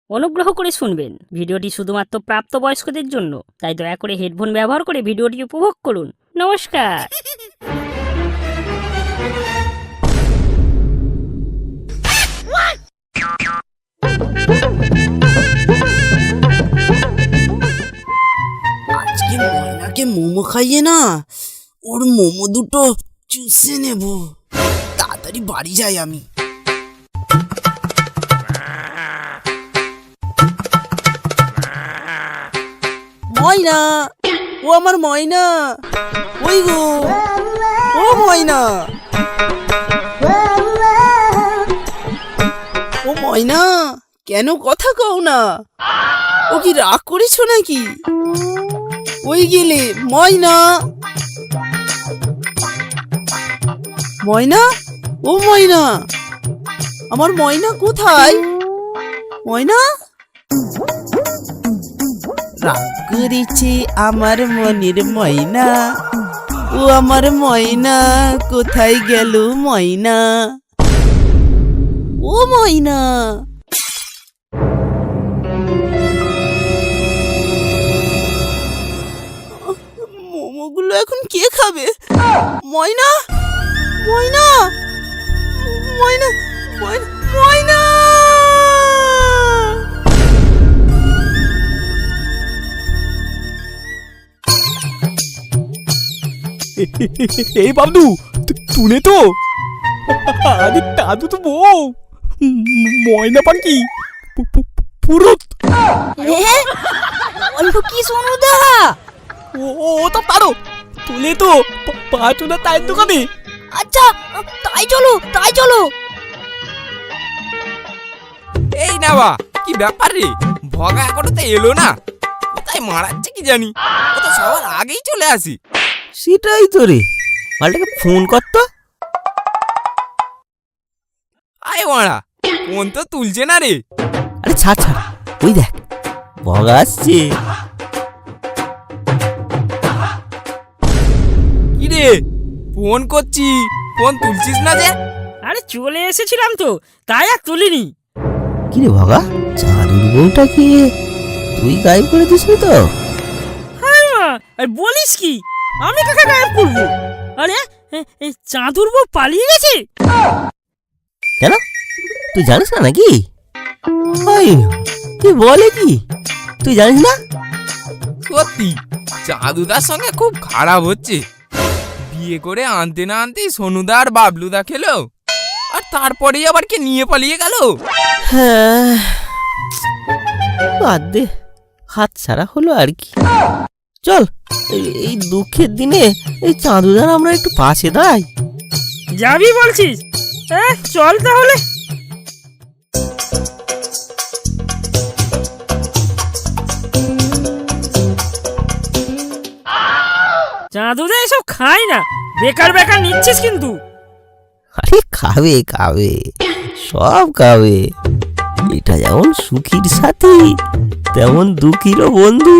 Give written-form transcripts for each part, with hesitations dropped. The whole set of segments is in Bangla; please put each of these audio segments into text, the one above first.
অনুগ্রহ করে শুনবেন, ভিডিওটি শুধুমাত্র প্রাপ্তবয়স্কদের জন্য, তাই দয়া করে হেডফোন ব্যবহার করে ভিডিওটি উপভোগ করুন। নমস্কার। আজকে ময়নাকে মোমো খাইয়ে না, ওর মোমো দুটো চুষে নেব। তাড়াতাড়ি বাড়ি যাই আমি। ময়না, ও আমার ময়না, ওই গো, ও ময়না, ও ময়না, কেন কথা কও না? ও কি রাগ করেছো নাকি? ওই গেলে ময়না, ময়না, ও ময়না, আমার ময়না কোথায়? ময়না রাগ করেছে আমার মনের ময়না, ও আমার ময়না কোথায় গেল ময়না? ও ময়না, মোমোগুলো এখন কে খাবে? ময়না, ময়না, ময়না, ময়না, ময়না। এই বাবলু, তুলে তো। আরে দাদু তো বউ, ময়না পাখি পুরো অল্প কি সোনুদা? ও তো পারো, তুলে তো পাঁচু না তাই দোকানে। আচ্ছা তাই চলো, তাই চলো। এই না বা, কি ব্যাপার রে? ভগা এখনো তো এলো না, কোথায় মারাচ্ছে কি জানি। ও তো সবার আগেই চলে আসি। সেটাই তো রে, মালটাকে ফোন করতো। আয় মারা, ফোন তো তুলছে না রে। আরে ছাড় ছাড়, ওই দেখ ভগা আসছে। কি রে, ফোন করছি, ফোন তুলছিস না যে? আরে চলে এসেছিলাম তো, তাই আর তুলিনি। কি রে ভগা, চাঁদুর বউটাকে তুই গায়েব করে দিসনি তো? হ্যাঁ, আর বলিস কি, আমি কাকে গায়েব করবো? আরে এই চাঁদুর বউ পালিয়ে গেছে। কেন, তুই জানিস না নাকি? ওই তুই বলে কি, তুই জানিস না? সত্যি চাঁদুদার সঙ্গে খুব খারাপ হচ্ছে। বিয়ে করে আনতে না আনতেই সোনুদা আর বাবলুদা খেলো, আর তারপরেই আবার কে নিয়ে পালিয়ে গেল। হ্যাঁ, বাদ দে, হাত ছাড়া হলো আর কি। চল এই দুঃখের দিনে এই চাঁদুদার আমরা একটু পাশে দাঁড়াই। যাবি বলছিস? চল তাহলে। চাঁদুদা এসব খায় না, বেকার বেকার নিচ্ছিস কিন্তু। আরে খাবে খাবে, সব খাবে। এটা যেমন সুখীর সাথী, তেমন দুঃখীরও বন্ধু।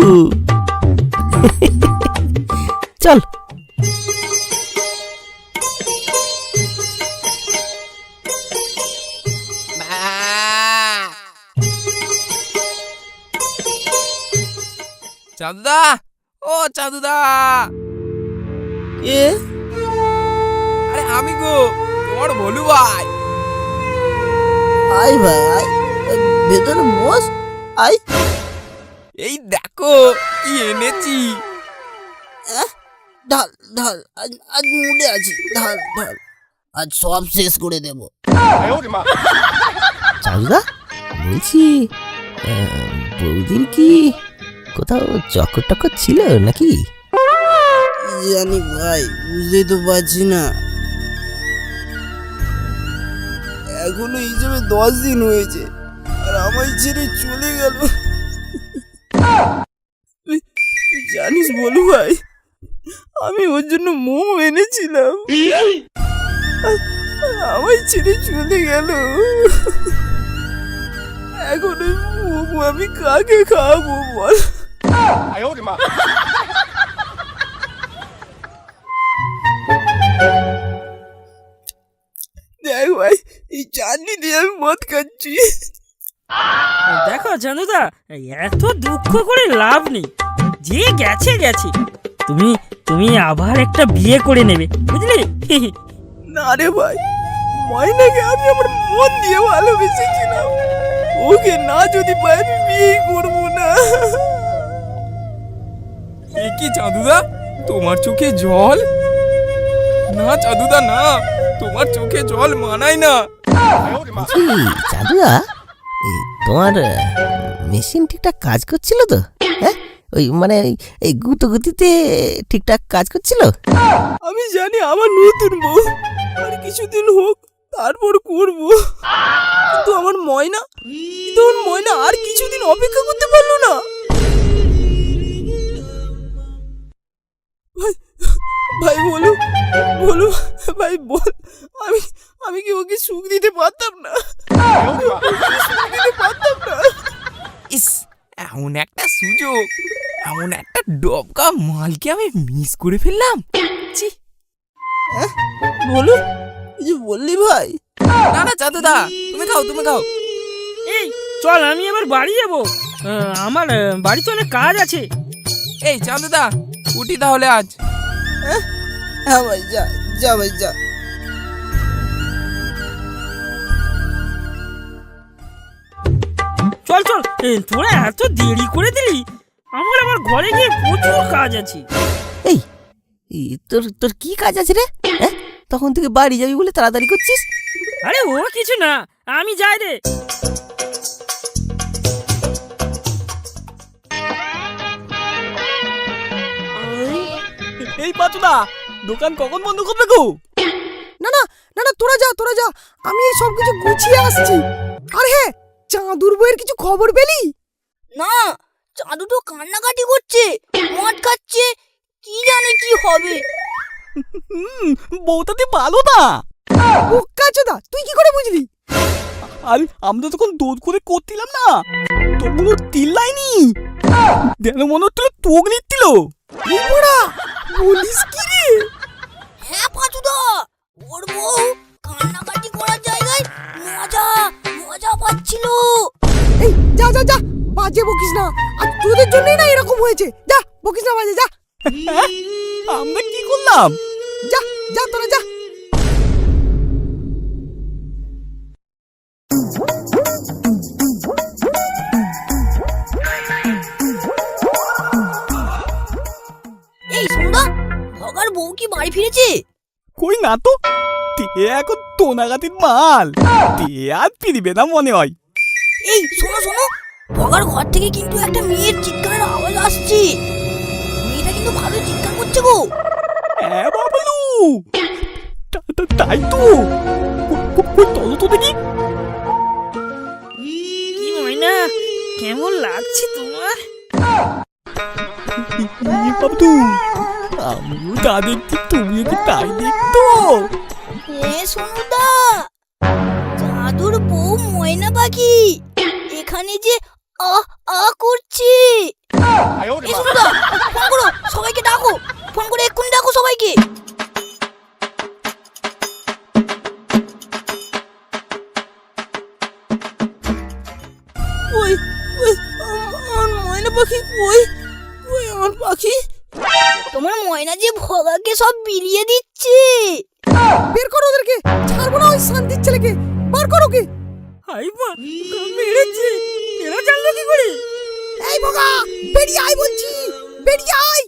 চল। চাঁদুদা, ও চাঁদুদা। এ আরে আমি গো, তোমার বলু ভাই। আয় ভাই আয়, ভেতরে বস, আয়। এই দেখো কি এনেছি। ঢাল ঢাল, আজ আজ মুডে আছি, ঢাল ঢাল, আজ সব শেষ করে দেব। চাঁদুদা বলছি, বৌদির কি কোথাও চক্কর টক্কর ছিল নাকি? জানি ভাই, বুঝতেই তো পারছি না। এখনো হিসেবে 10 দিন হয়েছে, আর আমায় ছেড়ে চলে গেল। তুই জানিস বলু ভাই, আমি ওর জন্য মোমো এনেছিলাম, আমায় ছেড়ে চলে গেল। এখন ওই মোমো আমি কাকে খাওয়াবো বল? দেখ ভাই, এই চাটনি দিয়ে আমি মদ খাচ্ছি। দেখো চাঁদুদা, এত দুঃখ করে লাভ নেই, যে গেছে গেছে। তুমি তুমি আবার একটা বিয়ে করে নেবে, বুঝলে? না রে ভাই, ময়নাকে আমি আমার মন দিয়ে ভালোবেসেছিলাম। ওকে না যদি পাই আমি বিয়েই করবো না। এ কি চাঁদুদা, তোমার চোখে জল? না চাঁদুদা না, তোমার চোখে জল মানায় না। বলছি, চাঁদুয়া, তোমার মেশিন ঠিকঠাক কাজ করছিল তো? হ্যাঁ, ওই মানে এই গুতোগুতিতে ঠিকঠাক কাজ করছিল? আমি জানি আমার নতুন বউ আর কিছুদিন হোক, তারপর করব। কিন্তু আমার ময়না আর কিছুদিন অপেক্ষা করতে পারলো না। ভাই ভাই বলো বলো ভাই বল, আমি কি ওকে সুখ দিতে পারতাম না? সুখ দিতে পারতাম না। ইস, এমন একটা সুযোগ, এমন একটা ডবকা মালকে আমি মিস করে ফেললাম। ছি। বলো, এই যে বললি ভাই। না না চাঁদুদা, তুমি খাও তুমি খাও। এই চল, আমি এবার বাড়ি যাবো। আমার বাড়িতে অনেক কাজ আছে। এই চাঁদুদা, উঠি তাহলে আজ। হ্যাঁ ভাই, যা যা ভাই যা। চল চল, তোরা এত দেরি করে দিলি, আমার আবার ঘরে গিয়ে প্রচুর কাজ আছে। এই তোর তোর কি কাজ আছে রে? হ্যাঁ, তখন থেকে বাড়ি যাবি বলে তাড়াতাড়ি করছিস। আরে ও কিছু না, আমি যাই রে। এই পাচুদা, দোকান কখন বন্ধ করবে গো? না না না না, তোরা যা, আমি এই সব কিছু গুছিয়ে আসছি। আর হ্যাঁ, চাঁদুর বইয়ের কিছু খবর পেলি? না, চাঁদু তো কান্নাকাটি করছে, মদ খাচ্ছে, কি জানে কি হবে। বউটাতে ভালো না। কাচোদা, তুই কি করে বুঝলি? আর আমরা যখন দৌড় করে করছিলাম না, তখন ও তিল্লাইনি, যেন মনে হচ্ছিল তোক নিচ্ছিল। বলিস কি রে? হ্যাঁ পাঁচুদা, ওর বউ কান্নাকাটি করার জায়গায় মজা মজা পাচ্ছিল। এই যা যা যা, বাজে বকিস না। আর তোদের জন্যই না এরকম হয়েছে। যা বকিস না, বাজে যা। আমরা কি করলাম? যা যা, তোরা যা। এই সোনদা, ভগার বউ কি বাড়ি ফিরেছে? কই না তো, তে এখন তোনাগাতির মাল, তে আর ফিরবে না মনে হয়। এই শোনো শোনো, ভগার ঘর থেকে কিন্তু একটা মেয়ের চিৎকারের আওয়াজ আসছে। মেয়েটা কিন্তু ভালো চিৎকার করছে গো। হ্যাঁ বাবলু, তাই তো। চলো তো দেখি। কি ময়না, কেমন লাগছে তোমার? বাবলু, আমিও তা দেখছি, তুমিও কি তাই দেখতো? সোনুদা, চাঁদুর বউ ময়না পাখি এখানে যে আ করছে। সোনুদা, ফোন করো, সবাইকে ডাকো, ফোন করে এক্ষুনি ডাকো সবাইকে। ওই ওই আমার ময়না পাখি, ওই ওই আমার পাখি। তোমার ময়না যে ভগাকে সব বিলিয়ে দিচ্ছে। বের করো ওদেরকে, ছাড়বো না ওই শান্তির ছেলেকে। বার করো ওকে। হাই মা, মেরেছে। এরা জানলো কি করে? এই বগা, বেরিয়ে আয় বলছি, বেরিয়ে আয়।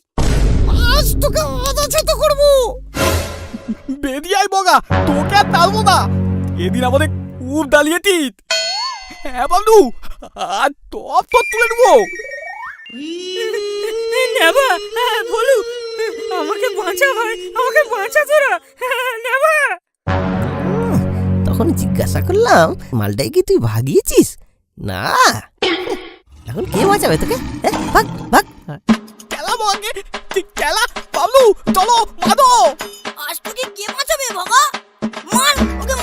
আজ তোকে অদাচত করবো। বেরিয়ে আয় বগা, তোকে আর টালবো না। এদিন আমাদের খুব ডালিয়েছিস। হ্যাঁ বাবলু, আর টপ তুলে নেবো। নেবা, বলু, আমাকে বাঁচা ভাই, আমাকে বাঁচা তোরা, নেবা। তখন জিজ্ঞাসা করলাম, মালটাই কি তুই ভাগিয়েছিস? না, এখন কে বাঁচাবে তোকে? হ্যাঁ, ভাগ ভাগ। খেলা বগে, খেলা। বাবলু চলো, মাদো। আজ তোকে কে বাঁচাবে ভগা? মান ওকে,